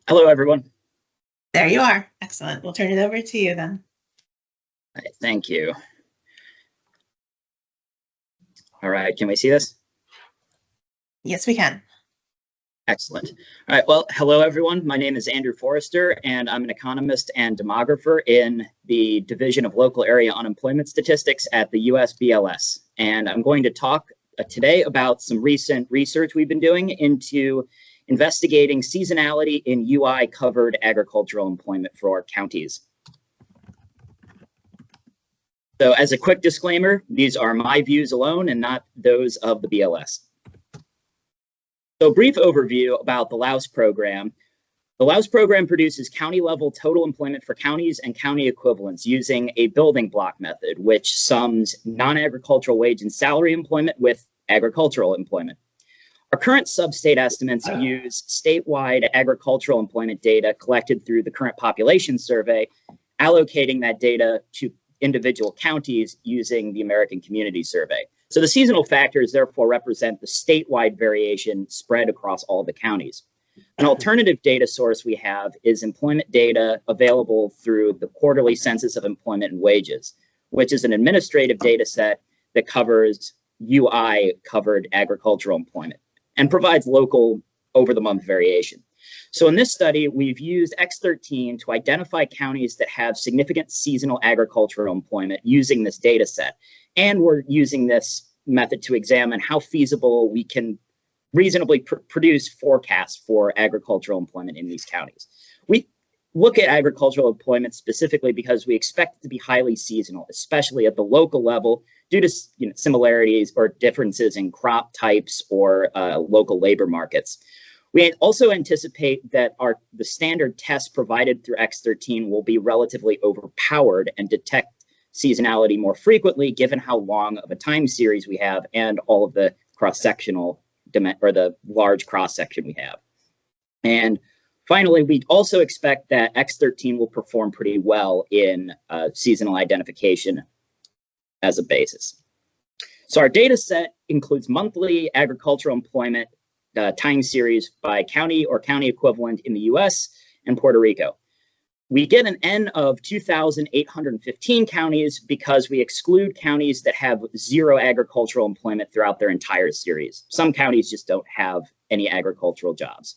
Hello, everyone. There you are. Excellent. We'll turn it over to you then. All right, thank you. All right, can we see this? Yes, we can. Excellent. All right, well, hello, everyone. My name is Andrew Forrester, and I'm an economist and demographer in the Division of Local Area Unemployment Statistics at the US BLS. And I'm going to talk today about some recent research we've been doing into investigating seasonality in UI-covered agricultural employment for our counties. So as a quick disclaimer, these are my views alone and not those of the BLS. So a brief overview about the LAUS program. The LAUS program produces county-level total employment for counties and county equivalents using a building block method, which sums non-agricultural wage and salary employment with agricultural employment. Our current sub-state estimates use statewide agricultural employment data collected through the current population survey, allocating that data to individual counties using the American Community Survey. So the seasonal factors therefore represent the statewide variation spread across all the counties. An alternative data source we have is employment data available through the quarterly census of employment and wages, which is an administrative data set that covers UI covered agricultural employment and provides local over-the-month variation. So in this study, we've used X13 to identify counties that have significant seasonal agricultural employment using this data set. And we're using this method to examine how feasible we can reasonably produce forecasts for agricultural employment in these counties. We look at agricultural employment specifically because we expect it to be highly seasonal, especially at the local level, due to similarities or differences in crop types or local labor markets. We also anticipate that the standard tests provided through X13 will be relatively overpowered and detect seasonality more frequently, given how long of a time series we have and all of the cross-sectional or the large cross-section we have. And finally, we also expect that X13 will perform pretty well in seasonal identification as a basis. So our data set includes monthly agricultural employment time series by county or county equivalent in the US and Puerto Rico. We get an N of 2,815 counties because we exclude counties that have zero agricultural employment throughout their entire series. Some counties just don't have any agricultural jobs.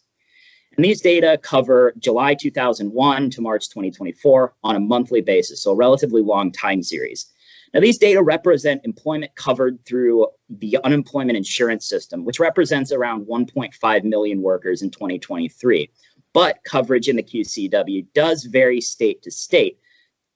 And these data cover July 2001 to March 2024 on a monthly basis, so a relatively long time series. Now, these data represent employment covered through the unemployment insurance system, which represents around 1.5 million workers in 2023. But coverage in the QCW does vary state to state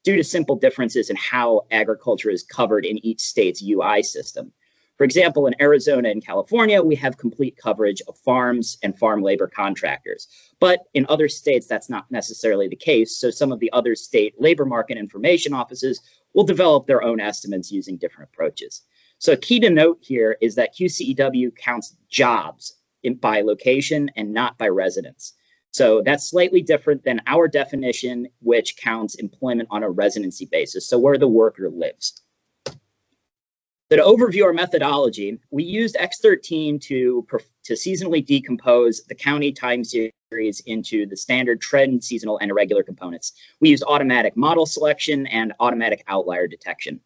due to simple differences in how agriculture is covered in each state's UI system. For example, in Arizona and California, we have complete coverage of farms and farm labor contractors. But in other states, that's not necessarily the case. So some of the other state labor market information offices will develop their own estimates using different approaches. So a key to note here is that QCEW counts jobs by location and not by residence. So that's slightly different than our definition, which counts employment on a residency basis, so where the worker lives. So to overview our methodology, we used X13 to seasonally decompose the county time series into the standard trend, seasonal, and irregular components. We used automatic model selection and automatic outlier detection.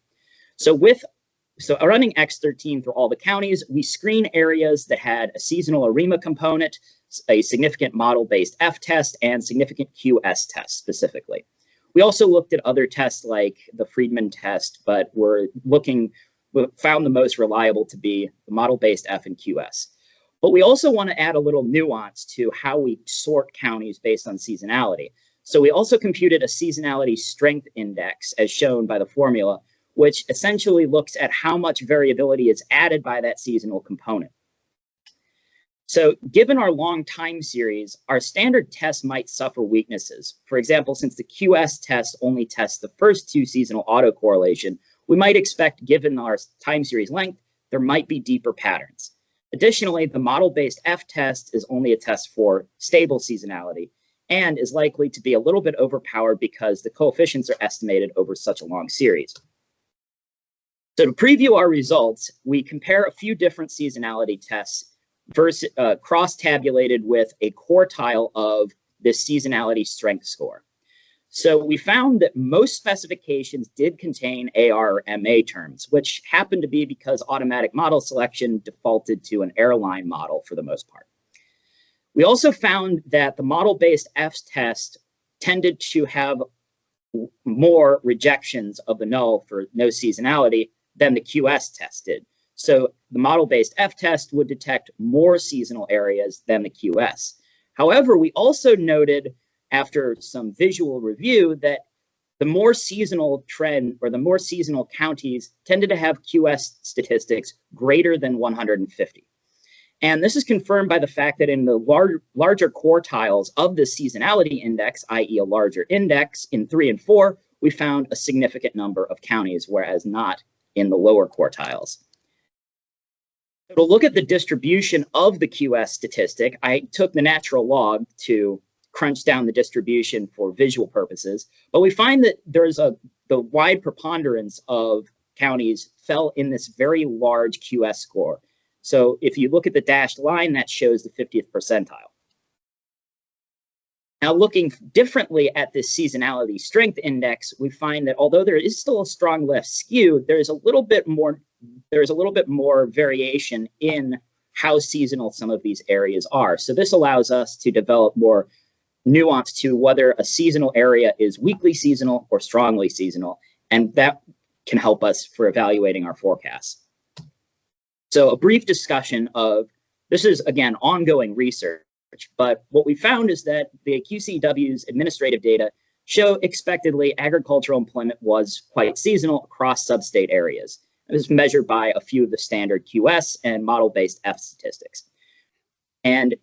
So running X13 through all the counties, we screen areas that had a seasonal ARIMA component, a significant model-based F test, and significant QS test specifically. We also looked at other tests like the Friedman test, but we found the most reliable to be the model-based F and QS. But we also want to add a little nuance to how we sort counties based on seasonality. So we also computed a seasonality strength index, as shown by the formula, which essentially looks at how much variability is added by that seasonal component. So given our long time series, our standard test might suffer weaknesses. For example, since the QS test only tests the first two seasonal autocorrelation, we might expect, given our time series length, there might be deeper patterns. Additionally, the model-based F test is only a test for stable seasonality and is likely to be a little bit overpowered because the coefficients are estimated over such a long series. So to preview our results, we compare a few different seasonality tests versus cross-tabulated with a quartile of this seasonality strength score. So we found that most specifications did contain AR or MA terms, which happened to be because automatic model selection defaulted to an airline model for the most part. We also found that the model-based F test tended to have more rejections of the null for no seasonality than the QS test did. So the model-based F test would detect more seasonal areas than the QS. However, we also noted after some visual review that the more seasonal trend or the more seasonal counties tended to have QS statistics greater than 150. And this is confirmed by the fact that in the larger quartiles of the seasonality index, i.e. a larger index in 3 and 4, we found a significant number of counties, whereas not in the lower quartiles. To look at the distribution of the QS statistic, I took the natural log to crunch down the distribution for visual purposes, but we find that there's the wide preponderance of counties fell in this very large QS score. So if you look at the dashed line, that shows the 50th percentile. Now, looking differently at this seasonality strength index, we find that although there is still a strong left skew, there's a little bit more variation in how seasonal some of these areas are. So this allows us to develop more nuance to whether a seasonal area is weakly seasonal or strongly seasonal, and that can help us for evaluating our forecasts. So a brief discussion of, this is again ongoing research, but what we found is that the QCW's administrative data show expectedly agricultural employment was quite seasonal across sub-state areas. It was measured by a few of the standard QS and model-based F statistics. And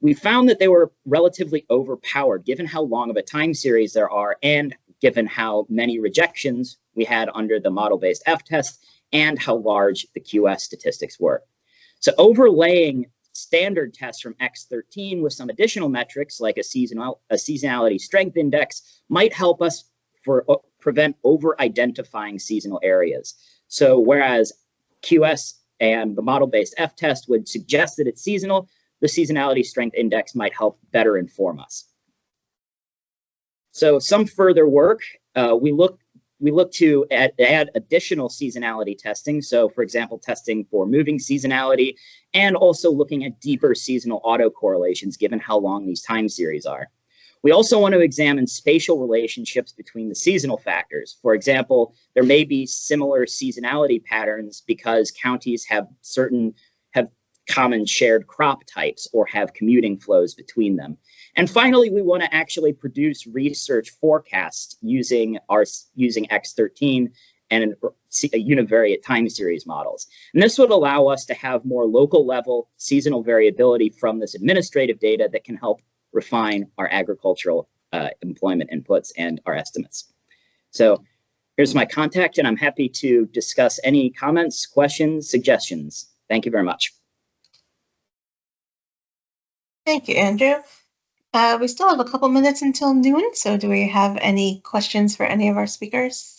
we found that they were relatively overpowered given how long of a time series there are and given how many rejections we had under the model-based F test and how large the QS statistics were. So overlaying standard tests from X13 with some additional metrics like a seasonality strength index might help us prevent over-identifying seasonal areas. So whereas QS and the model-based F test would suggest that it's seasonal, the seasonality strength index might help better inform us. So some further work, we look to add additional seasonality testing. So for example, testing for moving seasonality and also looking at deeper seasonal autocorrelations given how long these time series are. We also want to examine spatial relationships between the seasonal factors. For example, there may be similar seasonality patterns because counties have common shared crop types or have commuting flows between them. And finally, we want to actually produce research forecasts using X13 and univariate time series models. And this would allow us to have more local level seasonal variability from this administrative data that can help refine our agricultural employment inputs and our estimates. So here's my contact, and I'm happy to discuss any comments, questions, suggestions. Thank you very much. Thank you, Andrew. We still have a couple minutes until noon, so do we have any questions for any of our speakers?